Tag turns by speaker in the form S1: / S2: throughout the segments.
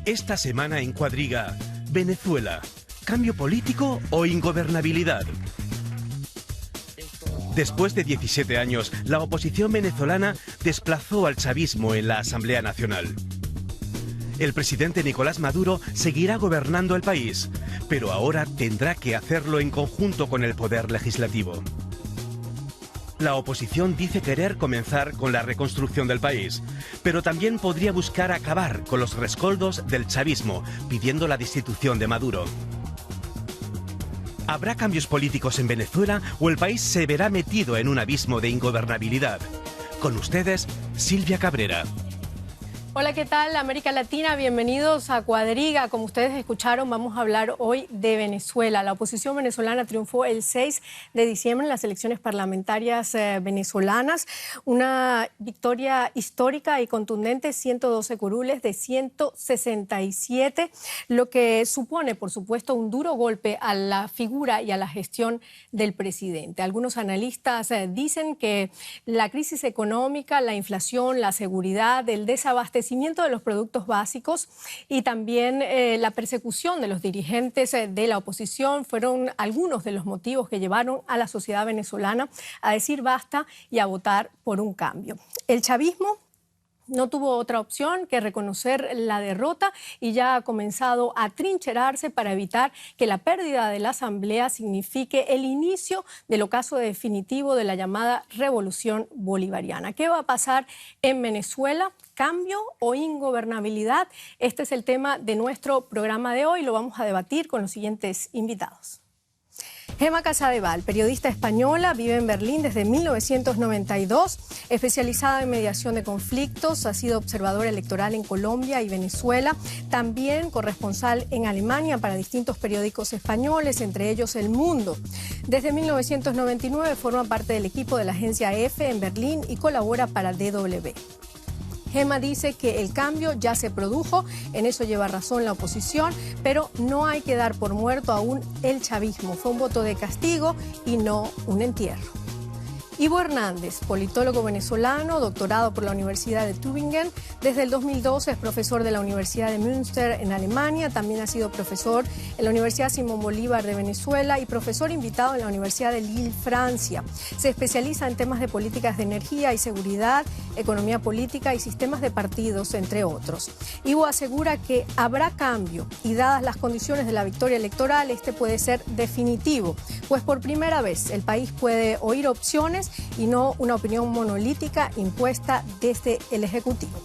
S1: Esta semana en Cuadriga, Venezuela, ¿cambio político o ingobernabilidad? Después de 17 años, la oposición venezolana desplazó al chavismo en la Asamblea Nacional. El presidente Nicolás Maduro seguirá gobernando el país, pero ahora tendrá que hacerlo en conjunto con el poder legislativo. La oposición dice querer comenzar con la reconstrucción del país, pero también podría buscar acabar con los rescoldos del chavismo, pidiendo la destitución de Maduro. ¿Habrá cambios políticos en Venezuela o el país se verá metido en un abismo de ingobernabilidad? Con ustedes, Silvia Cabrera.
S2: Hola, ¿qué tal? América Latina, bienvenidos a Cuadriga. Como ustedes escucharon, vamos a hablar hoy de Venezuela. La oposición venezolana triunfó el 6 de diciembre en las elecciones parlamentarias venezolanas. Una victoria histórica y contundente, 112 curules de 167, lo que supone, por supuesto, un duro golpe a la figura y a la gestión del presidente. Algunos analistas dicen que la crisis económica, la inflación, la seguridad, el desabastecimiento de los productos básicos y también la persecución de los dirigentes de la oposición fueron algunos de los motivos que llevaron a la sociedad venezolana a decir basta y a votar por un cambio. El chavismo no tuvo otra opción que reconocer la derrota y ya ha comenzado a trincherarse para evitar que la pérdida de la Asamblea signifique el inicio del ocaso definitivo de la llamada Revolución Bolivariana. ¿Qué va a pasar en Venezuela? ¿Cambio o ingobernabilidad? Este es el tema de nuestro programa de hoy. Lo vamos a debatir con los siguientes invitados. Gema Casadeval, periodista española, vive en Berlín desde 1992, especializada en mediación de conflictos, ha sido observadora electoral en Colombia y Venezuela, también corresponsal en Alemania para distintos periódicos españoles, entre ellos El Mundo. Desde 1999 forma parte del equipo de la agencia EFE en Berlín y colabora para DW. Gema dice que el cambio ya se produjo, en eso lleva razón la oposición, pero no hay que dar por muerto aún el chavismo. Fue un voto de castigo y no un entierro. Ivo Hernández, politólogo venezolano, doctorado por la Universidad de Tübingen. Desde el 2012 es profesor de la Universidad de Münster en Alemania. También ha sido profesor en la Universidad Simón Bolívar de Venezuela y profesor invitado en la Universidad de Lille, Francia. Se especializa en temas de políticas de energía y seguridad, economía política y sistemas de partidos, entre otros. Ivo asegura que habrá cambio y dadas las condiciones de la victoria electoral, este puede ser definitivo, pues por primera vez el país puede oír opciones y no una opinión monolítica impuesta desde el Ejecutivo.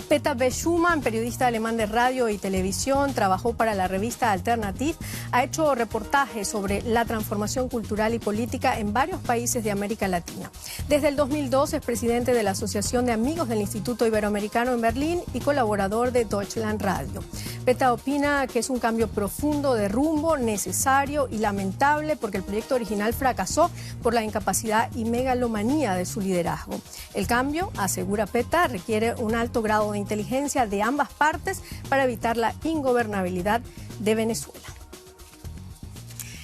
S2: Peter B. Schumann, periodista alemán de radio y televisión, trabajó para la revista Alternative, ha hecho reportajes sobre la transformación cultural y política en varios países de América Latina. Desde el 2002 es presidente de la Asociación de Amigos del Instituto Iberoamericano en Berlín y colaborador de Deutschland Radio. Peter opina que es un cambio profundo de rumbo, necesario y lamentable porque el proyecto original fracasó por la incapacidad y megalomanía de su liderazgo. El cambio, asegura Peter, requiere un alto grado de inteligencia de ambas partes para evitar la ingobernabilidad de Venezuela.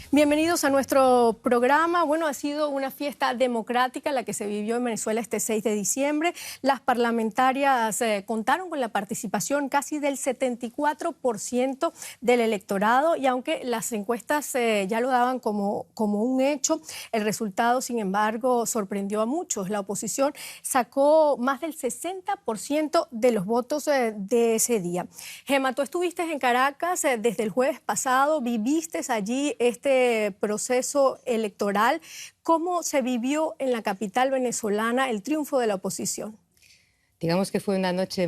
S2: Bienvenidos a nuestro programa. Bueno, ha sido una fiesta democrática la que se vivió en Venezuela este 6 de diciembre. Las parlamentarias contaron con la participación casi del 74% del electorado y aunque las encuestas ya lo daban como un hecho, el resultado, sin embargo, sorprendió a muchos. La oposición sacó más del 60% de los votos de ese día. Gema, tú estuviste en Caracas desde el jueves pasado, viviste allí este proceso electoral. ¿Cómo se vivió en la capital venezolana el triunfo de la oposición?
S3: Digamos que fue una noche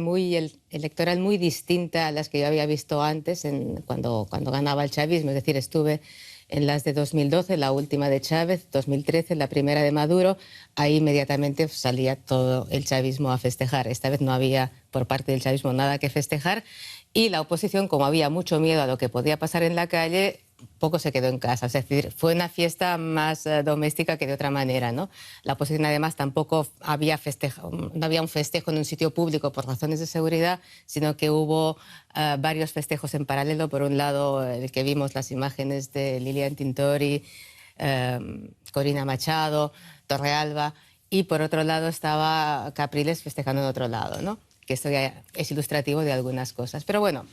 S3: electoral muy distinta a las que yo había visto antes cuando ganaba el chavismo. Es decir, estuve en las de 2012, la última de Chávez, 2013, la primera de Maduro. Ahí inmediatamente salía todo el chavismo a festejar. Esta vez no había por parte del chavismo nada que festejar y la oposición, como había mucho miedo a lo que podía pasar en la calle, poco se quedó en casa. Es decir, fue una fiesta más doméstica que de otra manera, ¿no? La oposición además tampoco había no había un festejo en un sitio público por razones de seguridad, sino que hubo varios festejos en paralelo. Por un lado, el que vimos las imágenes de Lilian Tintori, Corina Machado, Torrealba, y por otro lado estaba Capriles festejando de otro lado, ¿no? que esto ya es ilustrativo de algunas cosas. Pero bueno,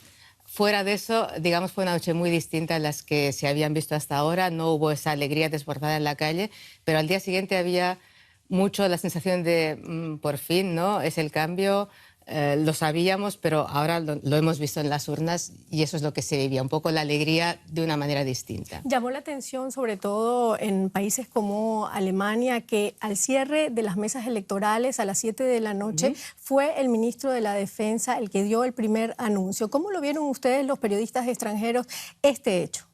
S3: fuera de eso, digamos, fue una noche muy distinta a las que se habían visto hasta ahora. No hubo esa alegría desbordada en la calle, pero al día siguiente había mucho la sensación de, por fin, ¿no? Es el cambio. Lo sabíamos, pero ahora lo hemos visto en las urnas y eso es lo que se vivía, un poco la alegría de una manera distinta.
S2: Llamó la atención, sobre todo en países como Alemania, que al cierre de las mesas electorales a las 7 de la noche fue el ministro de la Defensa el que dio el primer anuncio. ¿Cómo lo vieron ustedes, los periodistas extranjeros, este hecho?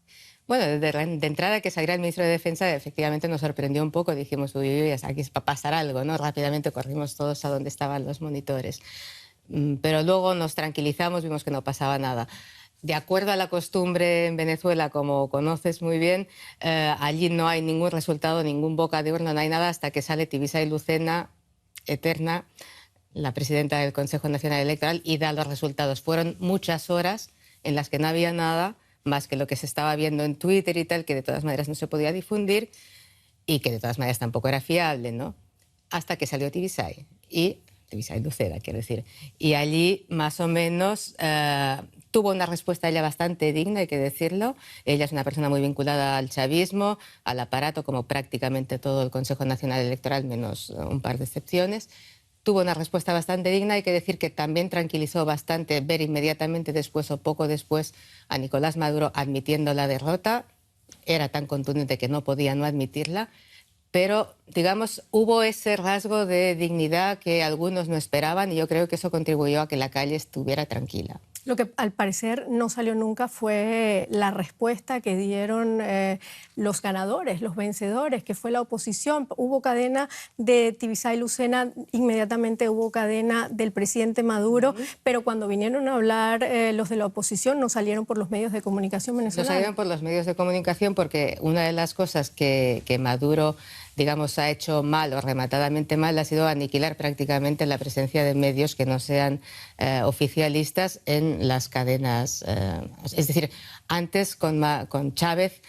S3: Bueno, de entrada que saliera el ministro de Defensa efectivamente nos sorprendió un poco. Dijimos, uy, uy, aquí va a pasar algo, ¿no? Rápidamente corrimos todos a donde estaban los monitores. Pero luego nos tranquilizamos, vimos que no pasaba nada. De acuerdo a la costumbre en Venezuela, como conoces muy bien, allí no hay ningún resultado, ningún boca de urna, no hay nada hasta que sale Tibisay Lucena, eterna, la presidenta del Consejo Nacional Electoral, y da los resultados. Fueron muchas horas en las que no había nada más que lo que se estaba viendo en Twitter y tal, que de todas maneras no se podía difundir y que de todas maneras tampoco era fiable, ¿no? Hasta que salió Tibisay Lucena, quiero decir. Y allí, más o menos, tuvo una respuesta ella bastante digna, hay que decirlo. Ella es una persona muy vinculada al chavismo, al aparato, como prácticamente todo el Consejo Nacional Electoral, menos un par de excepciones. Tuvo una respuesta bastante digna, hay que decir que también tranquilizó bastante ver inmediatamente después o poco después a Nicolás Maduro admitiendo la derrota. Era tan contundente que no podía no admitirla. Pero, digamos, hubo ese rasgo de dignidad que algunos no esperaban y yo creo que eso contribuyó a que la calle estuviera tranquila.
S2: Lo que al parecer no salió nunca fue la respuesta que dieron los ganadores, los vencedores, que fue la oposición. Hubo cadena de Tibisay Lucena, inmediatamente hubo cadena del presidente Maduro, pero cuando vinieron a hablar los de la oposición no salieron por los medios de comunicación venezolanos.
S3: No salieron por los medios de comunicación porque una de las cosas que Maduro, digamos, ha hecho mal o rematadamente mal ha sido aniquilar prácticamente la presencia de medios que no sean oficialistas en las cadenas. Es decir, antes con Chávez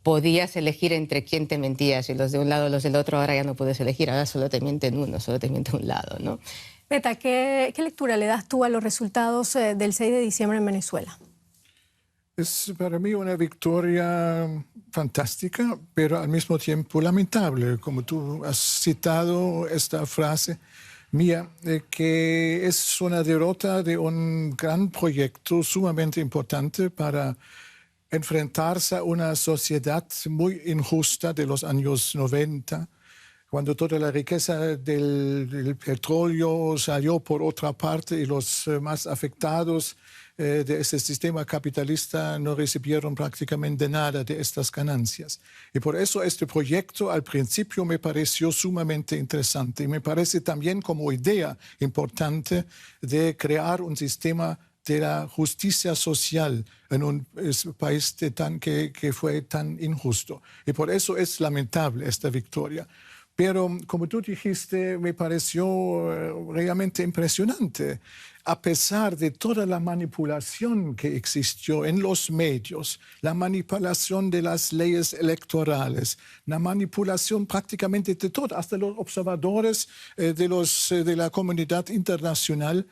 S3: podías elegir entre quién te mentías y los de un lado o los del otro, ahora ya no puedes elegir, ahora solo te mienten uno, solo te miente un lado, ¿no?
S2: Peta, ¿qué lectura le das tú a los resultados del 6 de diciembre en Venezuela?
S4: Es para mí una victoria fantástica, pero al mismo tiempo lamentable, como tú has citado esta frase mía, que es una derrota de un gran proyecto sumamente importante para enfrentarse a una sociedad muy injusta de los años 90, cuando toda la riqueza del petróleo salió por otra parte y los más afectados de ese sistema capitalista no recibieron prácticamente nada de estas ganancias. Y por eso este proyecto al principio me pareció sumamente interesante y me parece también como idea importante de crear un sistema de la justicia social en un país que fue tan injusto. Y por eso es lamentable esta victoria. Pero, como tú dijiste, me pareció realmente impresionante. A pesar de toda la manipulación que existió en los medios, la manipulación de las leyes electorales, la manipulación prácticamente de todo, hasta los observadores de la comunidad internacional,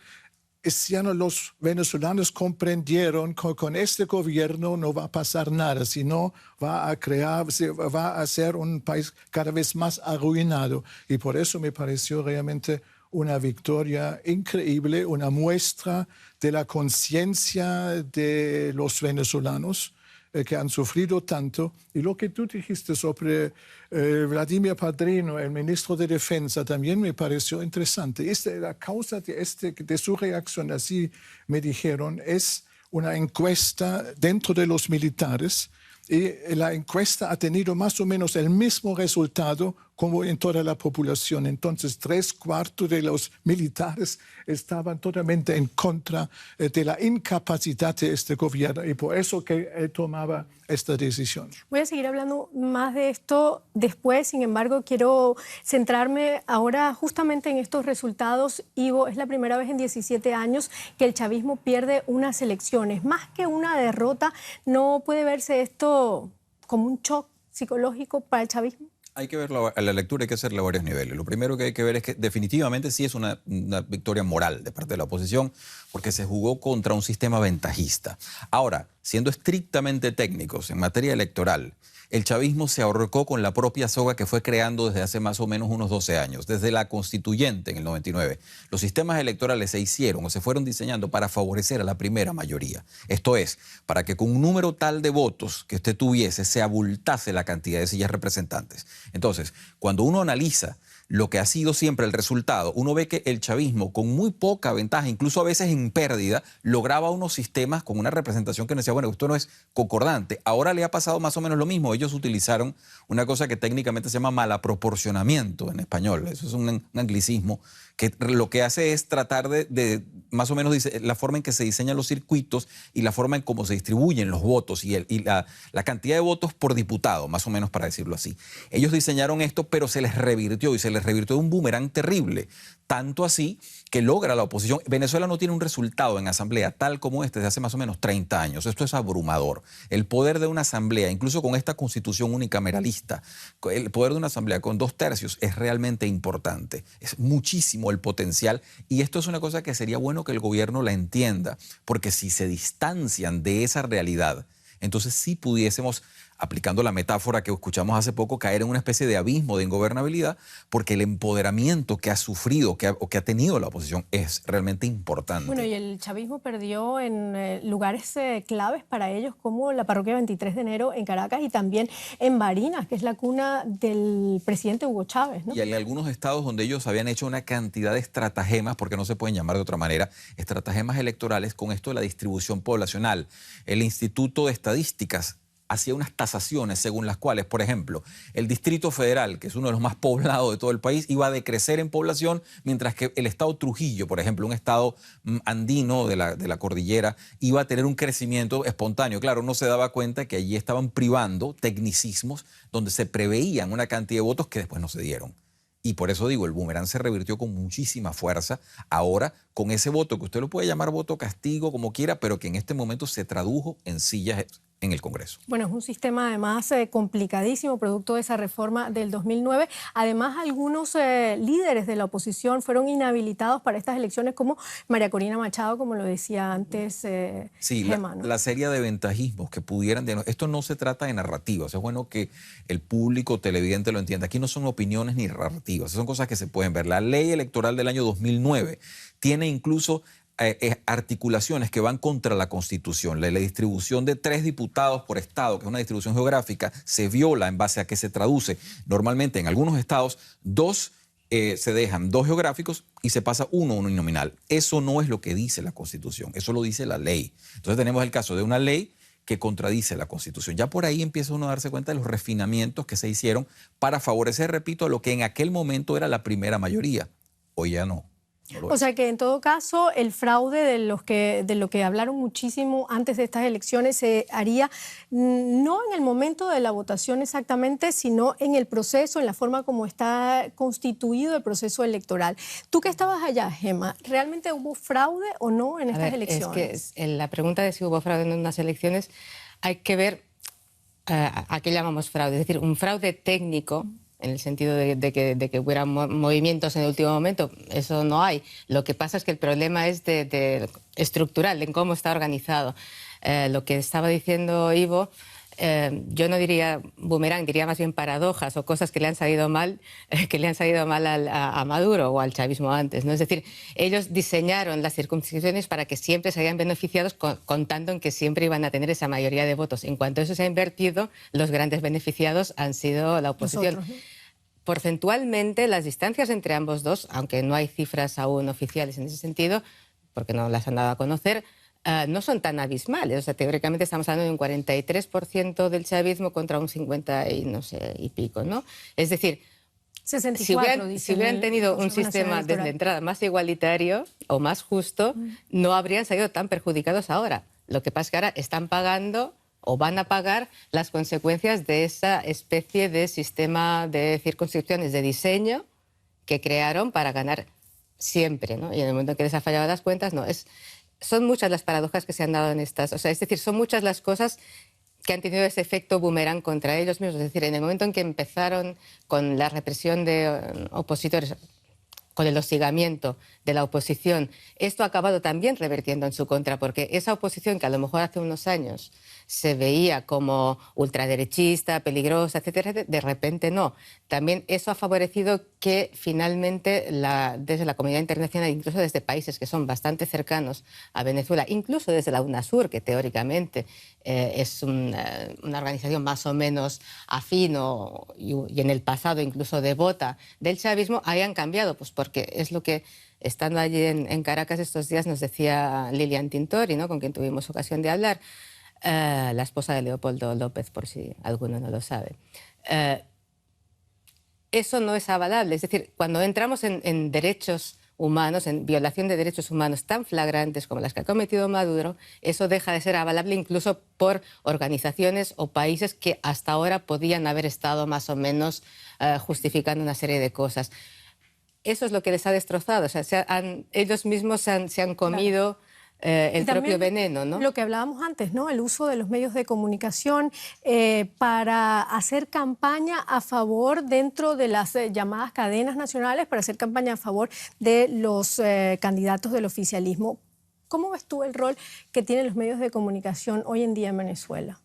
S4: ya no los venezolanos comprendieron que con este gobierno no va a pasar nada, sino va a ser un país cada vez más arruinado. Y por eso me pareció realmente una victoria increíble, una muestra de la conciencia de los venezolanos que han sufrido tanto. Y lo que tú dijiste sobre Vladimir Padrino, el ministro de Defensa, también me pareció interesante. La causa de su reacción, así me dijeron, es una encuesta dentro de los militares. Y la encuesta ha tenido más o menos el mismo resultado como en toda la población. Entonces, 3/4 de los militares estaban totalmente en contra de la incapacidad de este gobierno y por eso que él tomaba esta decisión.
S2: Voy a seguir hablando más de esto después, sin embargo, quiero centrarme ahora justamente en estos resultados. Ivo, es la primera vez en 17 años que el chavismo pierde unas elecciones. Más que una derrota, ¿no puede verse esto como un shock psicológico para el chavismo?
S5: Hay que ver la lectura, hay que hacerla a varios niveles. Lo primero que hay que ver es que definitivamente sí es una victoria moral de parte de la oposición, porque se jugó contra un sistema ventajista. Ahora, siendo estrictamente técnicos en materia electoral, el chavismo se ahorcó con la propia soga que fue creando desde hace más o menos unos 12 años, desde la constituyente en el 99. Los sistemas electorales se hicieron o se fueron diseñando para favorecer a la primera mayoría. Esto es, para que con un número tal de votos que usted tuviese se abultase la cantidad de sillas representantes. Entonces, cuando uno analiza lo que ha sido siempre el resultado, uno ve que el chavismo, con muy poca ventaja, incluso a veces en pérdida, lograba unos sistemas con una representación que nos decía, bueno, esto no es concordante. Ahora le ha pasado más o menos lo mismo. Ellos utilizaron una cosa que técnicamente se llama malaproporcionamiento en español. Eso es un anglicismo que lo que hace es tratar de más o menos la forma en que se diseñan los circuitos y la forma en cómo se distribuyen los votos y la cantidad de votos por diputado, más o menos para decirlo así. Ellos diseñaron esto, pero se les revirtió y se les revirtió de un boomerang terrible. Tanto así que logra la oposición. Venezuela no tiene un resultado en asamblea tal como este desde hace más o menos 30 años. Esto es abrumador. El poder de una asamblea, incluso con esta constitución unicameralista, el poder de una asamblea con 2/3 es realmente importante. Es muchísimo el potencial y esto es una cosa que sería bueno que el gobierno la entienda, porque si se distancian de esa realidad, entonces sí pudiésemos, aplicando la metáfora que escuchamos hace poco, caer en una especie de abismo de ingobernabilidad, porque el empoderamiento que ha sufrido o que ha tenido la oposición es realmente importante.
S2: Bueno, y el chavismo perdió en lugares claves para ellos, como la parroquia 23 de enero en Caracas y también en Barinas, que es la cuna del presidente Hugo Chávez, ¿no?
S5: Y hay algunos estados donde ellos habían hecho una cantidad de estratagemas, porque no se pueden llamar de otra manera, estratagemas electorales con esto de la distribución poblacional. El Instituto de Estadísticas hacía unas tasaciones según las cuales, por ejemplo, el Distrito Federal, que es uno de los más poblados de todo el país, iba a decrecer en población, mientras que el estado Trujillo, por ejemplo, un estado andino de la cordillera, iba a tener un crecimiento espontáneo. Claro, uno se daba cuenta que allí estaban privando tecnicismos donde se preveían una cantidad de votos que después no se dieron. Y por eso digo, el boomerang se revirtió con muchísima fuerza. Ahora, con ese voto, que usted lo puede llamar voto castigo, como quiera, pero que en este momento se tradujo en sillas en el Congreso.
S2: Bueno, es un sistema además complicadísimo, producto de esa reforma del 2009. Además, algunos líderes de la oposición fueron inhabilitados para estas elecciones, como María Corina Machado, como lo decía antes
S5: Sí,
S2: Gemma, ¿no?
S5: la serie de ventajismos que pudieran... Esto no se trata de narrativas, es bueno que el público televidente lo entienda. Aquí no son opiniones ni narrativas, son cosas que se pueden ver. La ley electoral del año 2009 tiene incluso articulaciones que van contra la Constitución. La distribución de 3 diputados por estado, que es una distribución geográfica, se viola en base a que se traduce. Normalmente en algunos estados, 2 se dejan 2 geográficos y se pasa uno uninominal. Eso no es lo que dice la Constitución, eso lo dice la ley. Entonces tenemos el caso de una ley que contradice la Constitución. Ya por ahí empieza uno a darse cuenta de los refinamientos que se hicieron para favorecer, repito, a lo que en aquel momento era la primera mayoría. Hoy ya no.
S2: O sea que en todo caso el fraude de lo que hablaron muchísimo antes de estas elecciones se haría no en el momento de la votación exactamente, sino en el proceso, en la forma como está constituido el proceso electoral. Tú que estabas allá, Gemma, ¿realmente hubo fraude o no en estas elecciones?
S3: Es que la pregunta de si hubo fraude en unas elecciones hay que ver a qué llamamos fraude. Es decir, un fraude técnico, en el sentido de que hubiera movimientos en el último momento, eso no hay. Lo que pasa es que el problema es estructural, en cómo está organizado. Lo que estaba diciendo Ivo, yo no diría boomerang, diría más bien paradojas o cosas que le han salido mal, a Maduro o al chavismo antes, ¿no? Es decir, ellos diseñaron las circunscripciones para que siempre se hayan beneficiados, contando en que siempre iban a tener esa mayoría de votos. En cuanto eso se ha invertido, los grandes beneficiados han sido la oposición.
S2: Nosotros, ¿no?
S3: Porcentualmente, las distancias entre ambos dos, aunque no hay cifras aún oficiales en ese sentido, porque no las han dado a conocer, no son tan abismales. O sea, teóricamente estamos hablando de un 43% del chavismo contra un 50 y no sé, y pico, ¿no? Es decir,
S2: 64,
S3: si hubieran tenido un sistema desde entrada más igualitario o más justo, no habrían salido tan perjudicados ahora. Lo que pasa es que ahora están pagando o van a pagar las consecuencias de esa especie de sistema de circunscripciones de diseño que crearon para ganar siempre, ¿no? Y en el momento en que les ha fallado las cuentas, no. Son muchas las paradojas que se han dado en estas... O sea, es decir, son muchas las cosas que han tenido ese efecto boomerang contra ellos mismos. Es decir, en el momento en que empezaron con la represión de opositores, con el hostigamiento de la oposición, esto ha acabado también revertiendo en su contra, porque esa oposición que a lo mejor hace unos años se veía como ultraderechista, peligrosa, etcétera, de repente no. También eso ha favorecido que finalmente desde la comunidad internacional, incluso desde países que son bastante cercanos a Venezuela, incluso desde la UNASUR, que teóricamente es una organización más o menos afín y en el pasado incluso devota del chavismo, hayan cambiado, pues porque es lo que, estando allí en Caracas estos días, nos decía Lilian Tintori, ¿no?, con quien tuvimos ocasión de hablar, la esposa de Leopoldo López, por si alguno no lo sabe. Eso no es avalable. Es decir, cuando entramos en derechos humanos, en violación de derechos humanos tan flagrantes como las que ha cometido Maduro, eso deja de ser avalable incluso por organizaciones o países que hasta ahora podían haber estado más o menos justificando una serie de cosas. Eso es lo que les ha destrozado. O sea, ellos mismos se han comido... Claro. El propio veneno, ¿no?
S2: Lo que hablábamos antes, ¿no? El uso de los medios de comunicación para hacer campaña a favor, dentro de las llamadas cadenas nacionales, para hacer campaña a favor de los candidatos del oficialismo. ¿Cómo ves tú el rol que tienen los medios de comunicación hoy en día en Venezuela?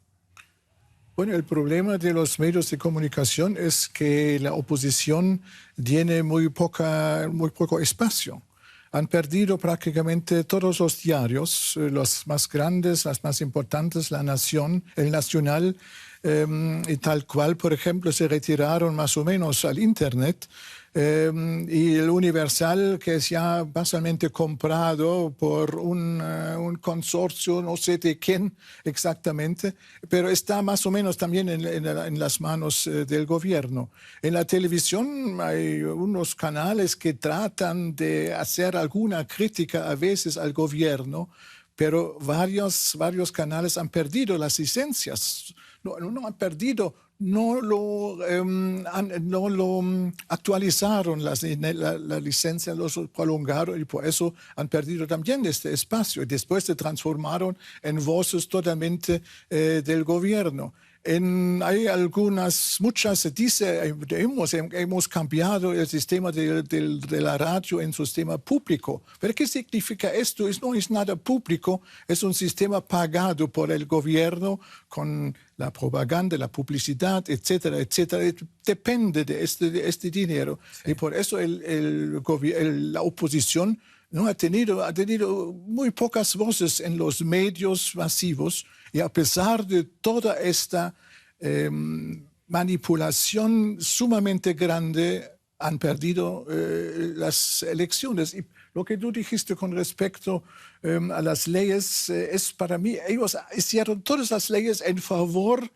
S4: Bueno, el problema de los medios de comunicación es que la oposición tiene muy poco espacio. Han perdido prácticamente todos los diarios, los más grandes, los más importantes, La Nación, El Nacional, y tal cual, por ejemplo, se retiraron más o menos al Internet. Y el Universal, que es ya básicamente comprado por un consorcio, no sé de quién exactamente, pero está más o menos también en las manos del gobierno. En la televisión hay unos canales que tratan de hacer alguna crítica a veces al gobierno, pero varios canales han perdido las licencias. No han perdido, no lo actualizaron la licencia, los prolongaron y por eso han perdido también este espacio. Y después se transformaron en voces totalmente del gobierno. Hay muchas se dice, hemos cambiado el sistema de la radio en un sistema público. ¿Pero qué significa esto? No es nada público, es un sistema pagado por el gobierno con la propaganda, la publicidad, etcétera, etcétera. Depende de este dinero. Sí. Y por eso la oposición no ha tenido muy pocas voces en los medios masivos, y a pesar de toda esta manipulación sumamente grande, han perdido las elecciones. Y lo que tú dijiste con respecto a las leyes es para mí, ellos hicieron todas las leyes en favor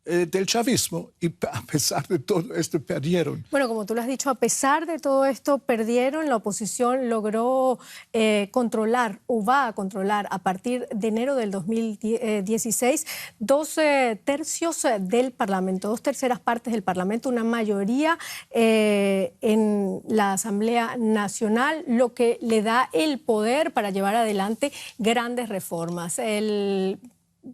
S4: del chavismo y a pesar de todo esto perdieron.
S2: Bueno, como tú lo has dicho, a pesar de todo esto perdieron. La oposición logró controlar o va a controlar a partir de enero del 2016 2 tercios del Parlamento, 2 terceras partes del Parlamento, una mayoría en la Asamblea Nacional, lo que le da el poder para llevar adelante grandes reformas. El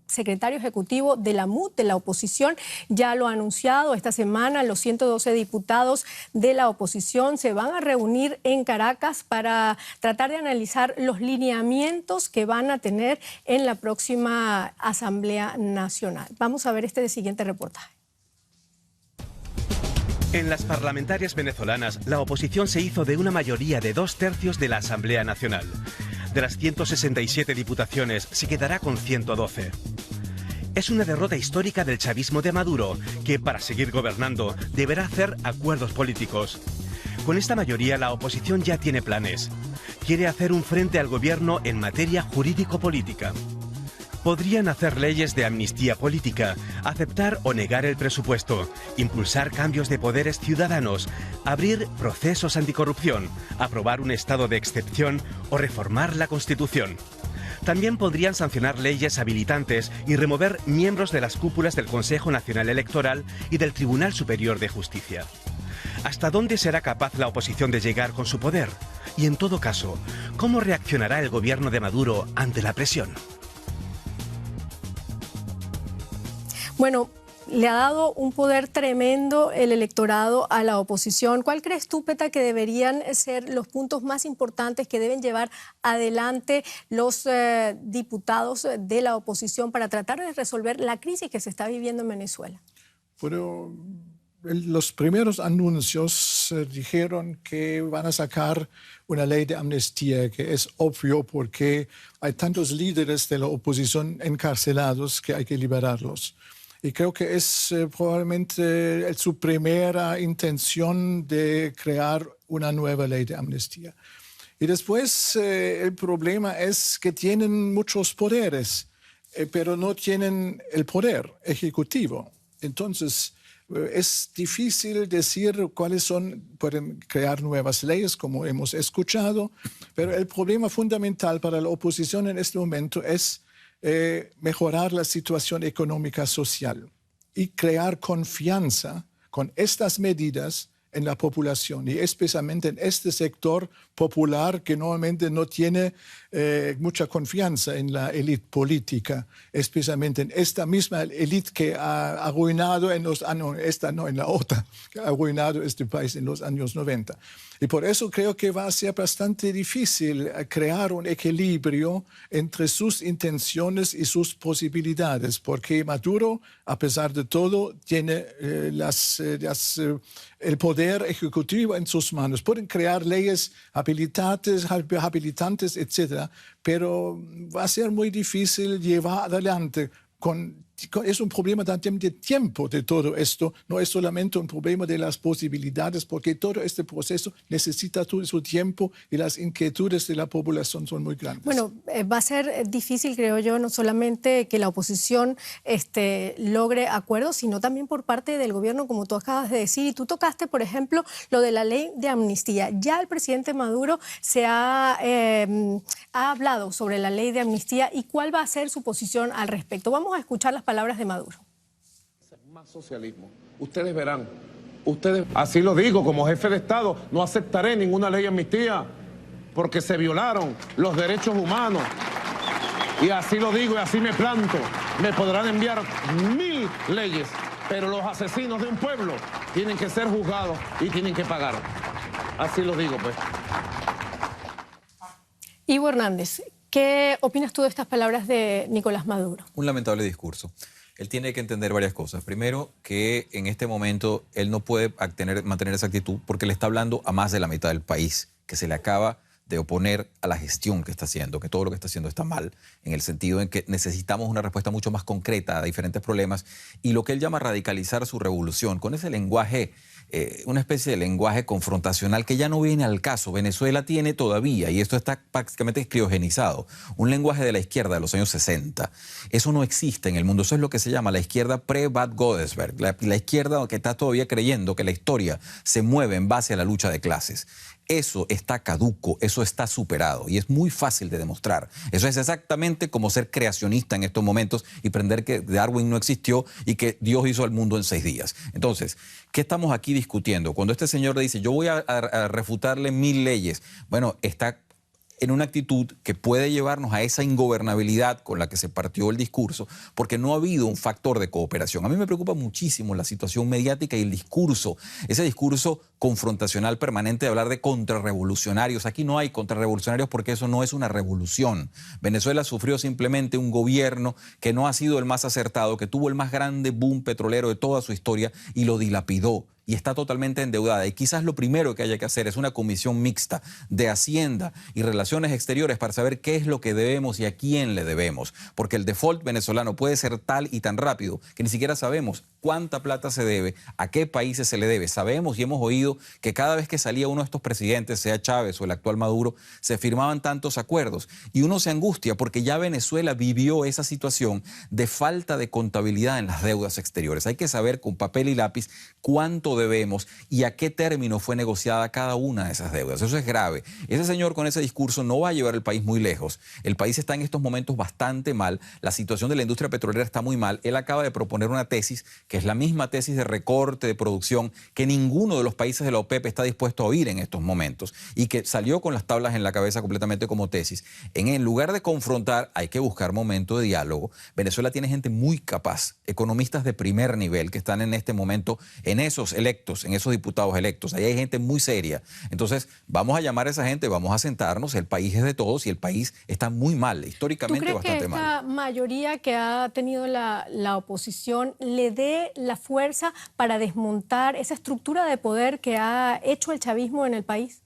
S2: secretario ejecutivo de la MUD, de la oposición, ya lo ha anunciado. Esta semana los 112 diputados de la oposición se van a reunir en Caracas para tratar de analizar los lineamientos que van a tener en la próxima Asamblea Nacional. Vamos a ver este siguiente reportaje.
S1: En las parlamentarias venezolanas, la oposición se hizo de una mayoría de 2 tercios de la Asamblea Nacional. De las 167 diputaciones, se quedará con 112. Es una derrota histórica del chavismo de Maduro, que para seguir gobernando deberá hacer acuerdos políticos. Con esta mayoría, la oposición ya tiene planes. Quiere hacer un frente al gobierno en materia jurídico-política. Podrían hacer leyes de amnistía política, aceptar o negar el presupuesto, impulsar cambios de poderes ciudadanos, abrir procesos anticorrupción, aprobar un estado de excepción o reformar la Constitución. También podrían sancionar leyes habilitantes y remover miembros de las cúpulas del Consejo Nacional Electoral y del Tribunal Superior de Justicia. ¿Hasta dónde será capaz la oposición de llegar con su poder? Y en todo caso, ¿cómo reaccionará el gobierno de Maduro ante la presión?
S2: Bueno, le ha dado un poder tremendo el electorado a la oposición. ¿Cuál crees tú, Peta, que deberían ser los puntos más importantes que deben llevar adelante los diputados de la oposición para tratar de resolver la crisis que se está viviendo en Venezuela?
S4: Pero los primeros anuncios dijeron que van a sacar una ley de amnistía, que es obvio porque hay tantos líderes de la oposición encarcelados que hay que liberarlos. Y creo que es probablemente su primera intención de crear una nueva ley de amnistía. Y después el problema es que tienen muchos poderes, pero no tienen el poder ejecutivo. Entonces es difícil decir cuáles son, pueden crear nuevas leyes, como hemos escuchado, pero el problema fundamental para la oposición en este momento es mejorar la situación económica social y crear confianza con estas medidas en la población y especialmente en este sector popular que normalmente no tiene mucha confianza en la élite política, especialmente en esta misma élite que ha arruinado en los años, en la otra, que ha arruinado este país en los años 90. Y por eso creo que va a ser bastante difícil crear un equilibrio entre sus intenciones y sus posibilidades, porque Maduro, a pesar de todo, tiene el poder ejecutivo en sus manos. Pueden crear leyes habilitantes, etc., pero va a ser muy difícil llevar adelante es un problema también de tiempo de todo esto, no es solamente un problema de las posibilidades, porque todo este proceso necesita todo su tiempo y las inquietudes de la población son muy grandes.
S2: Bueno, va a ser difícil, creo yo, no solamente que la oposición logre acuerdos, sino también por parte del gobierno, como tú acabas de decir. Y tú tocaste, por ejemplo, lo de la ley de amnistía. Ya el presidente Maduro ha hablado sobre la ley de amnistía y cuál va a ser su posición al respecto. Vamos a escuchar las palabras de Maduro.
S6: Más socialismo. Ustedes verán. Así lo digo, como jefe de Estado, no aceptaré ninguna ley de amnistía porque se violaron los derechos humanos. Y así lo digo y así me planto. Me podrán enviar 1000 leyes, pero los asesinos de un pueblo tienen que ser juzgados y tienen que pagar. Así lo digo, pues.
S2: Ivo Hernández, ¿qué opinas tú de estas palabras de Nicolás Maduro?
S5: Un lamentable discurso. Él tiene que entender varias cosas. Primero, que en este momento él no puede mantener esa actitud porque le está hablando a más de la mitad del país, que se le acaba de oponer a la gestión que está haciendo, que todo lo que está haciendo está mal, en el sentido en que necesitamos una respuesta mucho más concreta a diferentes problemas, y lo que él llama radicalizar su revolución, con ese lenguaje, una especie de lenguaje confrontacional que ya no viene al caso. Venezuela tiene todavía, y esto está prácticamente criogenizado, un lenguaje de la izquierda de los años 60. Eso no existe en el mundo, eso es lo que se llama la izquierda pre-Bad Godesberg, la izquierda que está todavía creyendo que la historia se mueve en base a la lucha de clases. Eso está caduco, eso está superado y es muy fácil de demostrar. Eso es exactamente como ser creacionista en estos momentos y pretender que Darwin no existió y que Dios hizo al mundo en 6 días. Entonces, ¿qué estamos aquí discutiendo? Cuando este señor le dice, yo voy a refutarle 1000 leyes, bueno, está en una actitud que puede llevarnos a esa ingobernabilidad con la que se partió el discurso, porque no ha habido un factor de cooperación. A mí me preocupa muchísimo la situación mediática y el discurso, ese discurso confrontacional permanente de hablar de contrarrevolucionarios. Aquí no hay contrarrevolucionarios porque eso no es una revolución. Venezuela sufrió simplemente un gobierno que no ha sido el más acertado, que tuvo el más grande boom petrolero de toda su historia y lo dilapidó. Y está totalmente endeudada. Y quizás lo primero que haya que hacer es una comisión mixta de Hacienda y Relaciones Exteriores para saber qué es lo que debemos y a quién le debemos. Porque el default venezolano puede ser tal y tan rápido que ni siquiera sabemos cuánta plata se debe, a qué países se le debe. Sabemos y hemos oído que cada vez que salía uno de estos presidentes, sea Chávez o el actual Maduro, se firmaban tantos acuerdos. Y uno se angustia porque ya Venezuela vivió esa situación de falta de contabilidad en las deudas exteriores. Hay que saber con papel y lápiz cuánto cuánto debemos y a qué término fue negociada cada una de esas deudas. Eso es grave. Ese señor con ese discurso no va a llevar el país muy lejos. El país está en estos momentos bastante mal. La situación de la industria petrolera está muy mal. Él acaba de proponer una tesis que es la misma tesis de recorte de producción que ninguno de los países de la OPEP está dispuesto a oír en estos momentos y que salió con las tablas en la cabeza completamente como tesis. En lugar de confrontar, hay que buscar momento de diálogo. Venezuela tiene gente muy capaz, economistas de primer nivel que están en este momento en esos electos, en esos diputados electos. Ahí hay gente muy seria. Entonces, vamos a llamar a esa gente, vamos a sentarnos. El país es de todos y el país está muy mal, históricamente bastante mal.
S2: ¿Tú crees que esta mayoría que ha tenido la oposición le dé la fuerza para desmontar esa estructura de poder que ha hecho el chavismo en el país?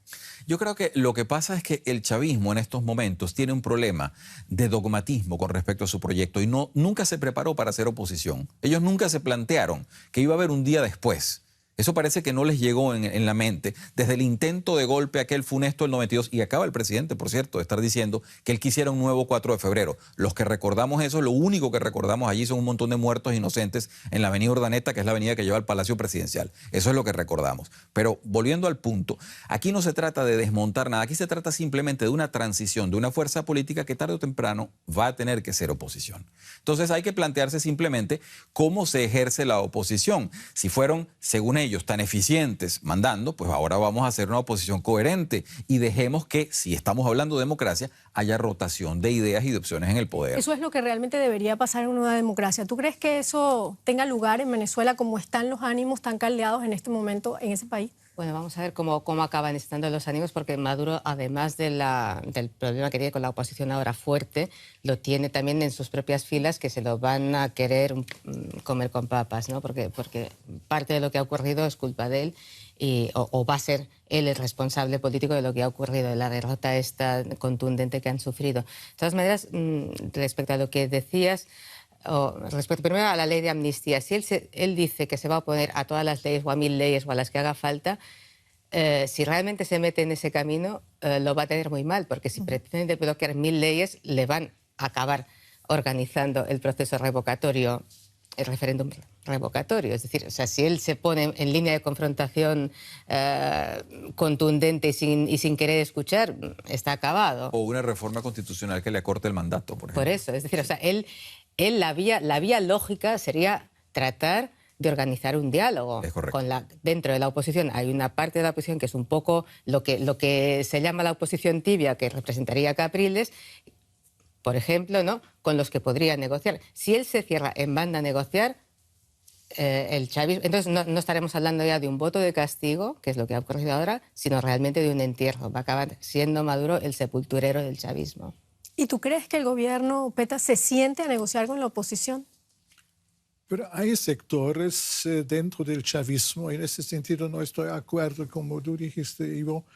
S5: Yo creo que lo que pasa es que el chavismo en estos momentos tiene un problema de dogmatismo con respecto a su proyecto y nunca se preparó para hacer oposición. Ellos nunca se plantearon que iba a haber un día después. Eso parece que no les llegó en la mente desde el intento de golpe aquel funesto del 92. Y acaba el presidente, por cierto, de estar diciendo que él quisiera un nuevo 4 de febrero. Los que recordamos eso, lo único que recordamos allí son un montón de muertos inocentes en la avenida Urdaneta, que es la avenida que lleva al Palacio Presidencial. Eso es lo que recordamos. Pero volviendo al punto, aquí no se trata de desmontar nada. Aquí se trata simplemente de una transición, de una fuerza política que tarde o temprano va a tener que ser oposición. Entonces hay que plantearse simplemente cómo se ejerce la oposición. Si fueron, según ellos, tan eficientes mandando, pues ahora vamos a hacer una oposición coherente y dejemos que, si estamos hablando de democracia, haya rotación de ideas y de opciones en el poder.
S2: Eso es lo que realmente debería pasar en una democracia. ¿Tú crees que eso tenga lugar en Venezuela, como están los ánimos tan caldeados en este momento en ese país?
S3: Bueno, vamos a ver cómo acaban estando los ánimos, porque Maduro, además del problema que tiene con la oposición ahora fuerte, lo tiene también en sus propias filas, que se lo van a querer comer con papas, ¿no? Porque parte de lo que ha ocurrido es culpa de él o va a ser él el responsable político de lo que ha ocurrido, de la derrota esta contundente que han sufrido. De todas maneras, respecto a lo que decías, respecto primero a la ley de amnistía, si él dice que se va a oponer a todas las leyes o a 1000 leyes o a las que haga falta, si realmente se mete en ese camino, lo va a tener muy mal, porque si pretende bloquear 1000 leyes, le van a acabar organizando el proceso revocatorio, el referéndum revocatorio. Es decir, o sea, si él se pone en línea de confrontación contundente y sin querer escuchar, está acabado.
S5: O una reforma constitucional que le acorte el mandato, por ejemplo.
S3: Por eso, es decir, o sea, la vía lógica sería tratar de organizar un diálogo.
S5: Es correcto.
S3: Dentro de la oposición hay una parte de la oposición que es un poco lo que se llama la oposición tibia, que representaría a Capriles, por ejemplo, ¿no?, con los que podría negociar. Si él se cierra en banda a negociar, el chavismo, entonces no estaremos hablando ya de un voto de castigo, que es lo que ha ocurrido ahora, sino realmente de un entierro. Va a acabar siendo Maduro el sepulturero del chavismo.
S2: ¿Y tú crees que el gobierno Peta se siente a negociar con la oposición?
S4: Pero hay sectores dentro del chavismo, en ese sentido no estoy de acuerdo, como tú dijiste, Ivo,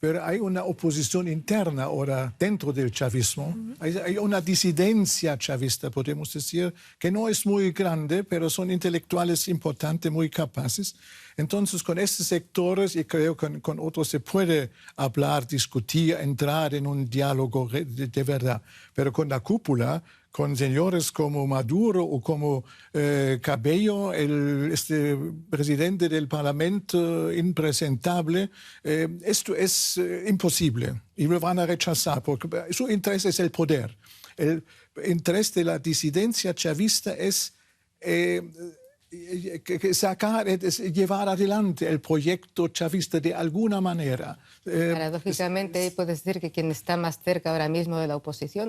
S4: pero hay una oposición interna ahora dentro del chavismo. Hay una disidencia chavista, podemos decir, que no es muy grande, pero son intelectuales importantes, muy capaces. Entonces, con estos sectores, y creo que con otros se puede hablar, discutir, entrar en un diálogo de verdad. Pero con la cúpula, con señores como Maduro o como Cabello, este presidente del Parlamento impresentable, esto es imposible y lo van a rechazar porque su interés es el poder. El interés de la disidencia chavista es llevar adelante el proyecto chavista de alguna manera.
S3: Paradójicamente, puedes decir que quien está más cerca ahora mismo de la oposición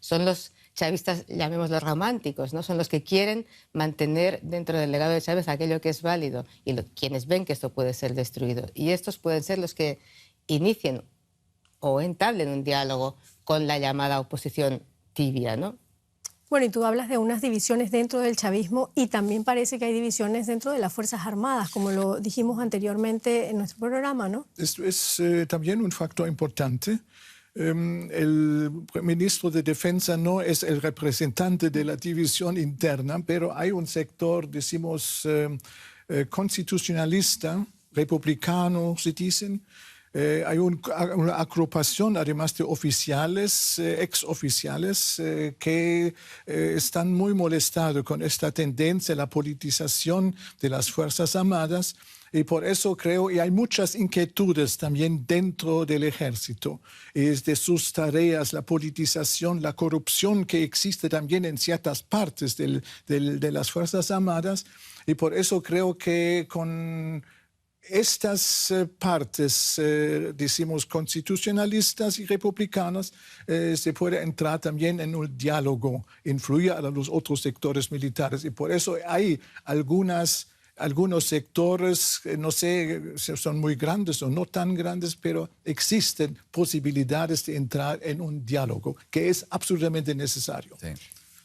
S3: son los chavistas, llamémoslos románticos, ¿no? Son los que quieren mantener dentro del legado de Chávez aquello que es válido y quienes ven que esto puede ser destruido. Y estos pueden ser los que inicien o entablen un diálogo con la llamada oposición tibia, ¿no?
S2: Bueno, y tú hablas de unas divisiones dentro del chavismo y también parece que hay divisiones dentro de las Fuerzas Armadas, como lo dijimos anteriormente en nuestro programa, ¿no?
S4: Esto es también un factor importante. El ministro de Defensa no es el representante de la división interna, pero hay un sector, decimos, constitucionalista, republicano, se dicen, Hay una agrupación, además de oficiales, exoficiales, que están muy molestados con esta tendencia, la politización de las Fuerzas Armadas. Y por eso creo, y hay muchas inquietudes también dentro del ejército, es de sus tareas, la politización, la corrupción que existe también en ciertas partes de las Fuerzas Armadas. Y por eso creo que con estas partes, decimos, constitucionalistas y republicanas, se puede entrar también en un diálogo, influir a los otros sectores militares. Y por eso hay algunos sectores, no sé si son muy grandes o no tan grandes, pero existen posibilidades de entrar en un diálogo que es absolutamente necesario.
S5: Sí.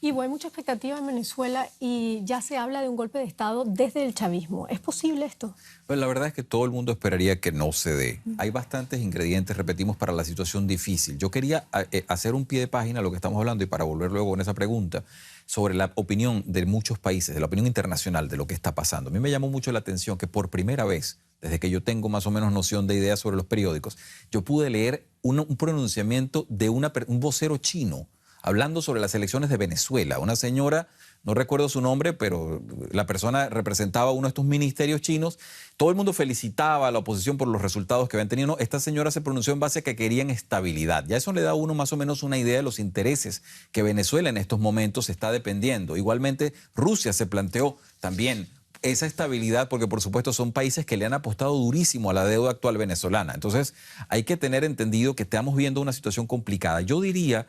S2: Ivo, hay mucha expectativa en Venezuela y ya se habla de un golpe de Estado desde el chavismo. ¿Es posible esto?
S5: Pues la verdad es que todo el mundo esperaría que no se dé. Hay bastantes ingredientes, repetimos, para la situación difícil. Yo quería hacer un pie de página a lo que estamos hablando y para volver luego con esa pregunta sobre la opinión de muchos países, de la opinión internacional de lo que está pasando. A mí me llamó mucho la atención que por primera vez, desde que yo tengo más o menos noción de ideas sobre los periódicos, yo pude leer un pronunciamiento de un vocero chino hablando sobre las elecciones de Venezuela. Una señora, no recuerdo su nombre, pero la persona representaba uno de estos ministerios chinos. Todo el mundo felicitaba a la oposición por los resultados que habían tenido. No, esta señora se pronunció en base a que querían estabilidad. Ya eso le da a uno más o menos una idea de los intereses que Venezuela en estos momentos está dependiendo. Igualmente, Rusia se planteó también esa estabilidad, porque por supuesto son países que le han apostado durísimo a la deuda actual venezolana. Entonces, hay que tener entendido que estamos viendo una situación complicada. Yo diría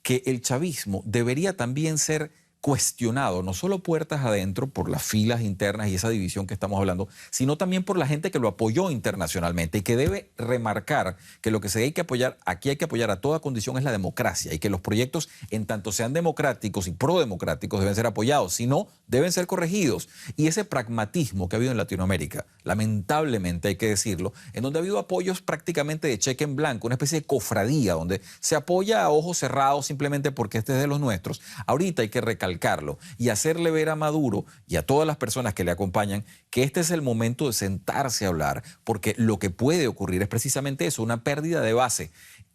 S5: que el chavismo debería también ser cuestionado, no solo puertas adentro por las filas internas y esa división que estamos hablando, sino también por la gente que lo apoyó internacionalmente y que debe remarcar que lo que se hay que apoyar, aquí hay que apoyar a toda condición es la democracia y que los proyectos, en tanto sean democráticos y prodemocráticos, deben ser apoyados, si no, deben ser corregidos. Y ese pragmatismo que ha habido en Latinoamérica, lamentablemente hay que decirlo, en donde ha habido apoyos prácticamente de cheque en blanco, una especie de cofradía donde se apoya a ojos cerrados simplemente porque este es de los nuestros. Ahorita hay que recalcarlo y hacerle ver a Maduro y a todas las personas que le acompañan que este es el momento de sentarse a hablar, porque lo que puede ocurrir es precisamente eso, una pérdida de base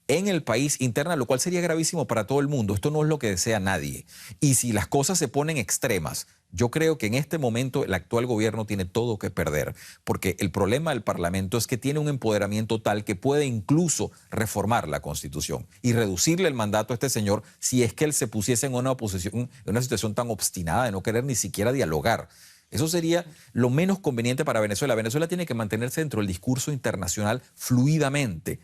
S5: en el país interna, lo cual sería gravísimo para todo el mundo. Esto no es lo que desea nadie. Y si las cosas se ponen extremas, yo creo que en este momento el actual gobierno tiene todo que perder, porque el problema del Parlamento es que tiene un empoderamiento tal que puede incluso reformar la Constitución y reducirle el mandato a este señor si es que él se pusiese en una oposición, en una situación tan obstinada de no querer ni siquiera dialogar. Eso sería lo menos conveniente para Venezuela. Venezuela tiene que mantenerse dentro del discurso internacional fluidamente.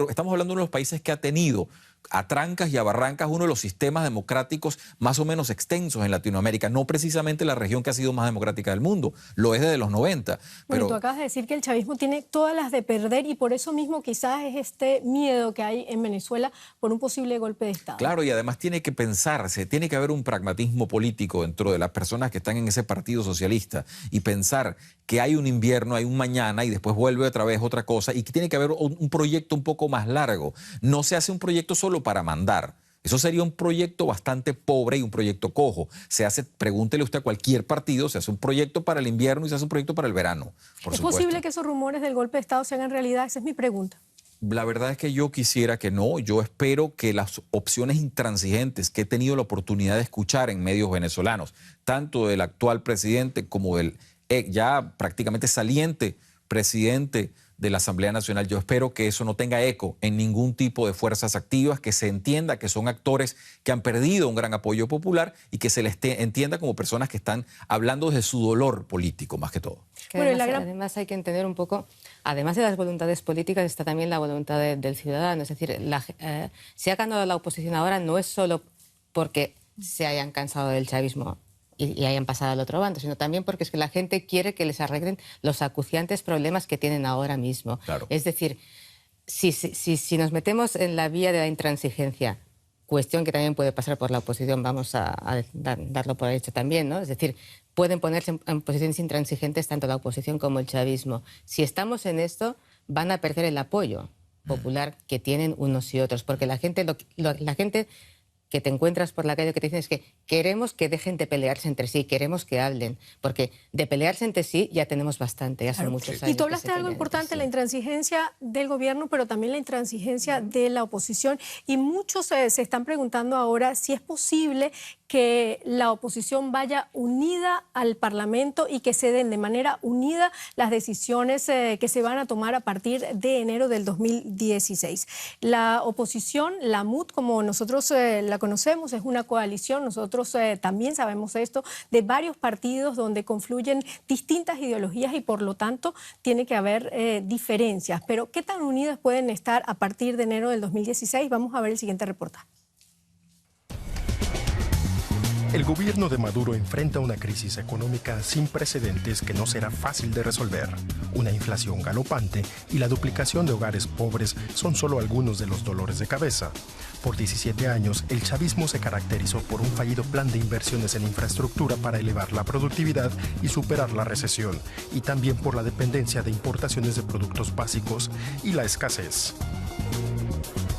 S5: Estamos hablando de uno de los países que ha tenido a trancas y a barrancas uno de los sistemas democráticos más o menos extensos en Latinoamérica, no precisamente la región que ha sido más democrática del mundo, lo es desde los 90.
S2: Bueno, tú acabas de decir que el chavismo tiene todas las de perder y por eso mismo quizás es este miedo que hay en Venezuela por un posible golpe de Estado.
S5: Claro, y además tiene que pensarse, tiene que haber un pragmatismo político dentro de las personas que están en ese partido socialista y pensar que hay un invierno, hay un mañana y después vuelve otra vez otra cosa y que tiene que haber un proyecto un poco más largo. No se hace un proyecto solo para mandar. Eso sería un proyecto bastante pobre y un proyecto cojo. Se hace, pregúntele usted a cualquier partido, se hace un proyecto para el invierno y se hace un proyecto para el verano.
S2: ¿Es posible que esos rumores del golpe de Estado se hagan realidad? Esa es mi pregunta.
S5: La verdad es que yo quisiera que no. Yo espero que las opciones intransigentes que he tenido la oportunidad de escuchar en medios venezolanos, tanto del actual presidente como del ya prácticamente saliente presidente de la Asamblea Nacional, yo espero que eso no tenga eco en ningún tipo de fuerzas activas, que se entienda que son actores que han perdido un gran apoyo popular y que se les entienda como personas que están hablando de su dolor político más que todo.
S3: Además hay que entender un poco, además de las voluntades políticas, está también la voluntad del ciudadano. Es decir, si ha ganado la oposición ahora no es solo porque se hayan cansado del chavismo y hayan pasado al otro bando, sino también porque es que la gente quiere que les arreglen los acuciantes problemas que tienen ahora mismo.
S5: Claro.
S3: Es decir, si nos metemos en la vía de la intransigencia, cuestión que también puede pasar por la oposición, vamos a darlo por hecho también, ¿no? Es decir, pueden ponerse en posiciones intransigentes tanto la oposición como el chavismo. Si estamos en esto, van a perder el apoyo popular que tienen unos y otros, porque la gente que te encuentras por la calle que te dicen es que queremos que dejen de pelearse entre sí, queremos que hablen, porque de pelearse entre sí ya tenemos bastante, ya son muchos años.
S2: Y tú hablaste de algo importante, la intransigencia del gobierno, pero también la intransigencia de la oposición. Y muchos se están preguntando ahora si es posible que la oposición vaya unida al Parlamento y que se den de manera unida las decisiones que se van a tomar a partir de enero del 2016. La oposición, la MUD, como nosotros la conocemos, es una coalición, nosotros también sabemos esto, de varios partidos donde confluyen distintas ideologías y por lo tanto tiene que haber diferencias. Pero ¿qué tan unidas pueden estar a partir de enero del 2016? Vamos a ver el siguiente reportaje.
S7: El gobierno de Maduro enfrenta una crisis económica sin precedentes que no será fácil de resolver. Una inflación galopante y la duplicación de hogares pobres son solo algunos de los dolores de cabeza. Por 17 años, el chavismo se caracterizó por un fallido plan de inversiones en infraestructura para elevar la productividad y superar la recesión, y también por la dependencia de importaciones de productos básicos y la escasez.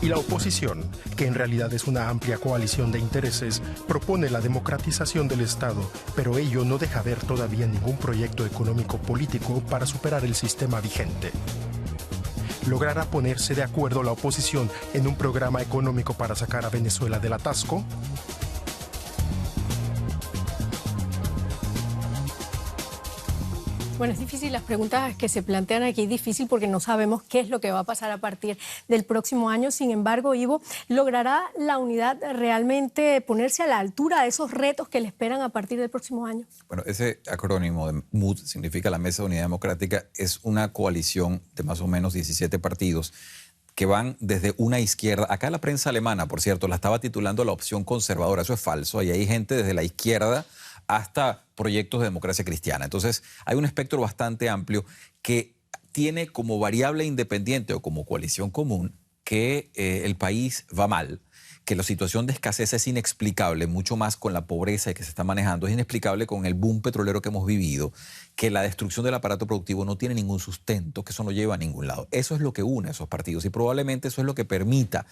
S7: Y la oposición, que en realidad es una amplia coalición de intereses, propone la democratización del Estado, pero ello no deja ver todavía ningún proyecto económico-político para superar el sistema vigente. ¿Logrará ponerse de acuerdo la oposición en un programa económico para sacar a Venezuela del atasco?
S2: Bueno, es difícil las preguntas que se plantean aquí, es difícil porque no sabemos qué es lo que va a pasar a partir del próximo año. Sin embargo, Ivo, ¿logrará la unidad realmente ponerse a la altura de esos retos que le esperan a partir del próximo año?
S5: Bueno, ese acrónimo de MUD significa la Mesa de Unidad Democrática, es una coalición de más o menos 17 partidos que van desde una izquierda. Acá la prensa alemana, por cierto, la estaba titulando la opción conservadora. Eso es falso. Ahí hay gente desde la izquierda hasta proyectos de democracia cristiana. Entonces, hay un espectro bastante amplio que tiene como variable independiente o como coalición común que el país va mal, que la situación de escasez es inexplicable, mucho más con la pobreza que se está manejando, es inexplicable con el boom petrolero que hemos vivido, que la destrucción del aparato productivo no tiene ningún sustento, que eso no lleva a ningún lado. Eso es lo que une a esos partidos y probablemente eso es lo que permita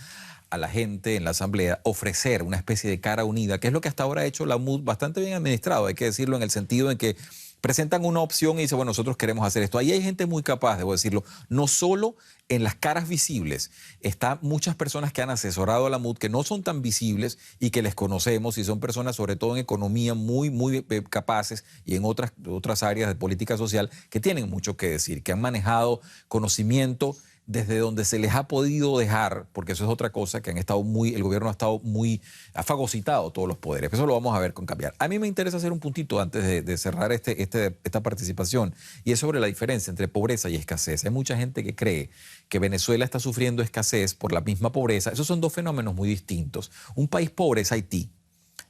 S5: a la gente en la Asamblea ofrecer una especie de cara unida, que es lo que hasta ahora ha hecho la MUD bastante bien administrado, hay que decirlo, en el sentido en que presentan una opción y dicen, bueno, nosotros queremos hacer esto. Ahí hay gente muy capaz, debo decirlo, no solo en las caras visibles. Están muchas personas que han asesorado a la MUD que no son tan visibles y que les conocemos y son personas, sobre todo en economía, muy capaces y en otras áreas de política social que tienen mucho que decir, que han manejado conocimiento desde donde se les ha podido dejar, porque eso es otra cosa, que el gobierno ha fagocitado todos los poderes. Eso lo vamos a ver con cambiar. A mí me interesa hacer un puntito antes de cerrar esta participación, y es sobre la diferencia entre pobreza y escasez. Hay mucha gente que cree que Venezuela está sufriendo escasez por la misma pobreza. Esos son dos fenómenos muy distintos. Un país pobre es Haití.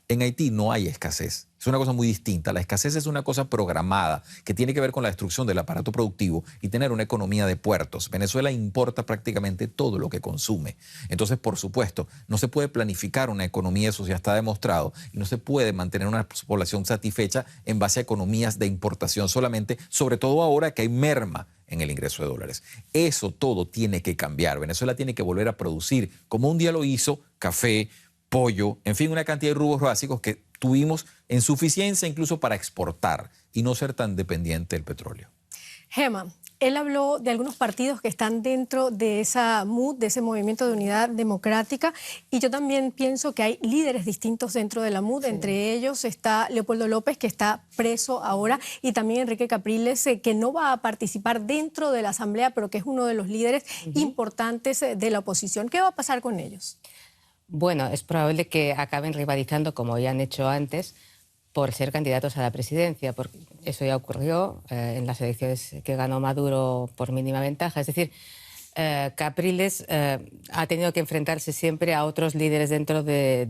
S5: En Haití no hay escasez. Es una cosa muy distinta. La escasez es una cosa programada que tiene que ver con la destrucción del aparato productivo y tener una economía de puertos. Venezuela importa prácticamente todo lo que consume. Entonces, por supuesto, no se puede planificar una economía, eso ya está demostrado, y no se puede mantener una población satisfecha en base a economías de importación solamente, sobre todo ahora que hay merma en el ingreso de dólares. Eso todo tiene que cambiar. Venezuela tiene que volver a producir, como un día lo hizo, café, pollo, en fin, una cantidad de rubros básicos que tuvimos en suficiencia incluso para exportar y no ser tan dependiente del petróleo.
S2: Gema, él habló de algunos partidos que están dentro de esa MUD, de ese Movimiento de Unidad Democrática, y yo también pienso que hay líderes distintos dentro de la MUD. Sí. Entre ellos está Leopoldo López, que está preso ahora, y también Enrique Capriles, que no va a participar dentro de la Asamblea, pero que es uno de los líderes importantes de la oposición. ¿Qué va a pasar con ellos?
S3: Bueno, es probable que acaben rivalizando, como ya han hecho antes, por ser candidatos a la presidencia, porque eso ya ocurrió en las elecciones que ganó Maduro por mínima ventaja. Es decir, Capriles ha tenido que enfrentarse siempre a otros líderes dentro de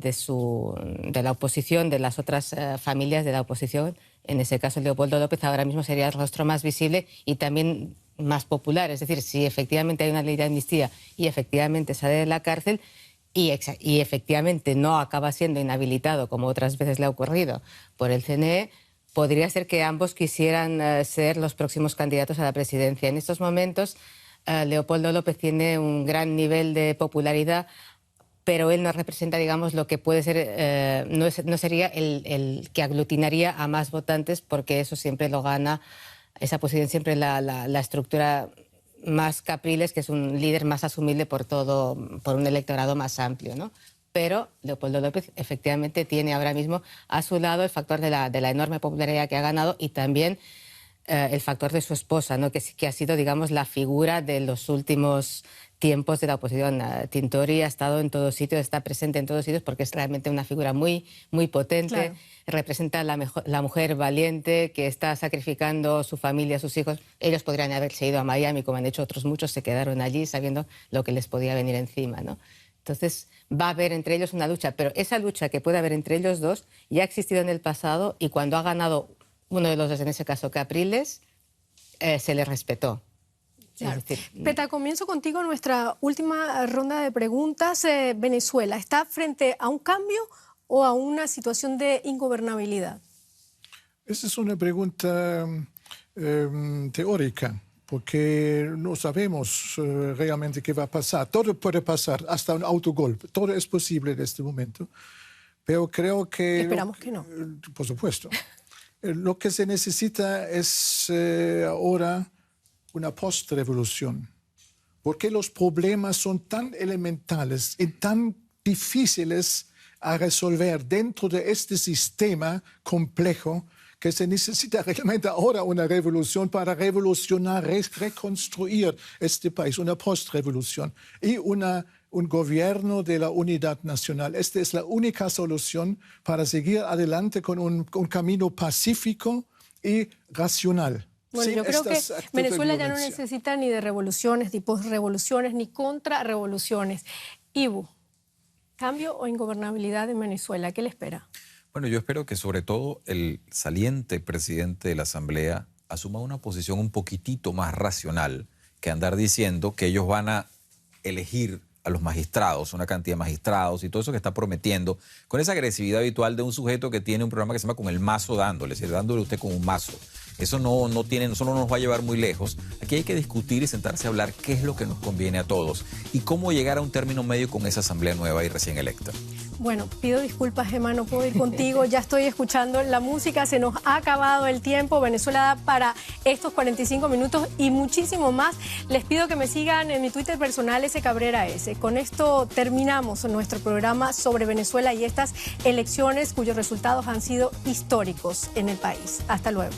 S3: la oposición, de las otras familias de la oposición. En ese caso, Leopoldo López ahora mismo sería el rostro más visible y también más popular. Es decir, si efectivamente hay una ley de amnistía y efectivamente sale de la cárcel, y efectivamente no acaba siendo inhabilitado, como otras veces le ha ocurrido, por el CNE, podría ser que ambos quisieran ser los próximos candidatos a la presidencia. En estos momentos, Leopoldo López tiene un gran nivel de popularidad, pero él no representa, digamos, lo que puede ser, no sería el que aglutinaría a más votantes, porque eso siempre lo gana, esa posición siempre la estructura más Capriles, que es un líder más asumible por un electorado más amplio, ¿no? Pero Leopoldo López efectivamente tiene ahora mismo a su lado el factor de la enorme popularidad que ha ganado y también el factor de su esposa, ¿no? que ha sido, digamos, la figura de los últimos tiempos de la oposición. Tintori ha estado en todos sitios, está presente en todos sitios porque es realmente una figura muy, muy potente. Claro. Representa la mujer valiente que está sacrificando su familia, sus hijos. Ellos podrían haberse ido a Miami, como han hecho otros muchos, se quedaron allí sabiendo lo que les podía venir encima, ¿no? Entonces va a haber entre ellos una lucha, pero esa lucha que puede haber entre ellos dos ya ha existido en el pasado y cuando ha ganado uno de los dos, en ese caso Capriles, se le respetó.
S2: Claro. Es decir, Peta, comienzo contigo nuestra última ronda de preguntas. Venezuela, ¿está frente a un cambio o a una situación de ingobernabilidad?
S4: Esa es una pregunta teórica, porque no sabemos realmente qué va a pasar. Todo puede pasar, hasta un autogolpe. Todo es posible en este momento. Pero creo que...
S2: Esperamos que no.
S4: Por supuesto. Lo que se necesita es ahora una post-revolución, porque los problemas son tan elementales y tan difíciles a resolver dentro de este sistema complejo que se necesita realmente ahora una revolución para revolucionar, reconstruir este país, una post-revolución y un gobierno de la unidad nacional. Esta es la única solución para seguir adelante con un camino pacífico y racional.
S2: Bueno, yo creo que Venezuela ya no necesita ni de revoluciones, ni posrevoluciones, ni contrarrevoluciones. Ibu, ¿cambio o ingobernabilidad en Venezuela? ¿Qué le espera?
S5: Bueno, yo espero que sobre todo el saliente presidente de la Asamblea asuma una posición un poquitito más racional que andar diciendo que ellos van a elegir a los magistrados, una cantidad de magistrados y todo eso que está prometiendo, con esa agresividad habitual de un sujeto que tiene un programa que se llama Con el Mazo Dándole, es decir, dándole usted con un mazo. Eso no nos va a llevar muy lejos. Aquí hay que discutir y sentarse a hablar qué es lo que nos conviene a todos y cómo llegar a un término medio con esa asamblea nueva y recién electa.
S2: Bueno, pido disculpas, Gemma, no puedo ir contigo. Ya estoy escuchando la música, se nos ha acabado el tiempo. Venezuela da para estos 45 minutos y muchísimo más. Les pido que me sigan en mi Twitter personal, SCabrera S. Con esto terminamos nuestro programa sobre Venezuela y estas elecciones cuyos resultados han sido históricos en el país. Hasta luego.